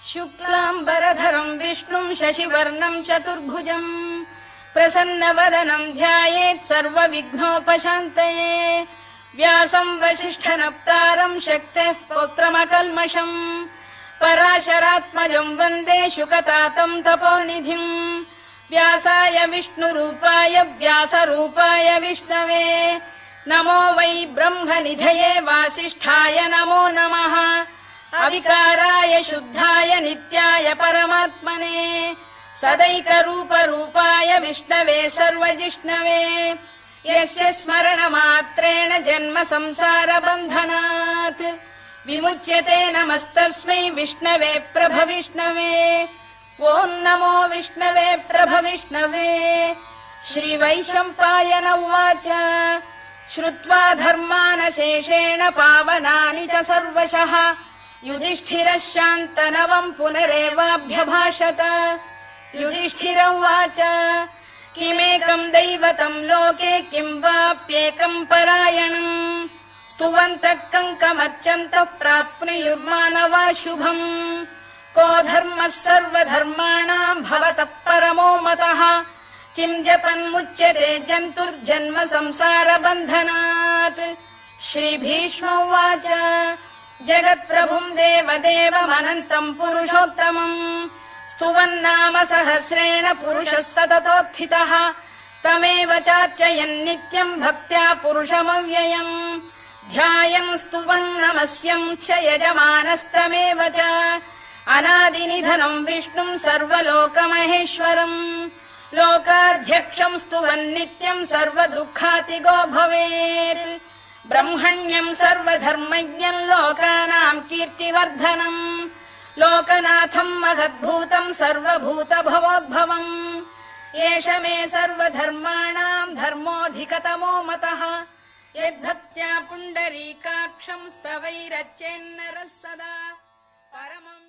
शुक्लाम्बरधरम् विष्णुम् शशिवर्णम् चतुर्भुजम् प्रसन्नवदनम् ध्यायेत् सर्वविघ्नोपशान्तये व्यासम् वसिष्ठनप्तारम् शक्तेः पौत्रमकल्मषम् पराशरात्मजम् वन्दे शुकतातम् तपोनिधिम् व्यासाय विष्णुरूपाय व्यासरूपाय विष्णवे नमो वै ब्रह्मनिधये वासिष्ठाय नमो नमः अविकाराय शुद्धाय नित्याय परमात्मने सदैकरूपरूपाय विष्णवे सर्वजिष्णवे यस्य स्मरणमात्रेण जन्म संसारबन्धनात् विमुच्यते नमस्तस्मै विष्णवे प्रभविष्णवे ॐ नमो विष्णवे प्रभविष्णवे श्रीवैशम्पायन उवाच श्रुत्वा धर्मानशेषेण पावनानि च सर्वशः युधिष्ठिरः शान्तनवम् पुनरेवाभ्यभाषत युधिष्ठिर उवाच किमेकम् दैवतम् लोके किम् वाप्येकम् परायणम् स्तुवन्तः कङ्कमर्चन्तः प्राप्नुयुर्मानवा शुभम् को धर्मः सर्वधर्माणाम् भवतः परमो मतः किम् जपन्मुच्यते जन्तुर्जन्म संसारबन्धनात् श्रीभीष्म उवाच जगत्प्रभुम् देवदेवमनन्तम् पुरुषोत्तमम् स्तुवन्नाम सहस्रेण पुरुषः सततोत्थितः तमेव चार्चयन्नित्यम् भक्त्या पुरुषमव्ययम् ध्यायम् स्तुवन् नमस्यम् च यजमानस्तमेव च अनादिनिधनम् विष्णुम् सर्वलोकमहेश्वरम् लोकाध्यक्षम् स्तुवन्नित्यम् सर्वदुःखातिगो भवेत् ब्रह्मण्यम् सर्वधर्मज्ञम् लोकानाम् कीर्तिवर्धनम् लोकनाथम् महद्भूतम् सर्वभूतभवोद्भवम् एष मे सर्वधर्माणाम् धर्मोऽधिकतमो मतः यद्भक्त्या पुण्डरीकाक्षम् स्तवैरच्चेन्नरः सदा परमम्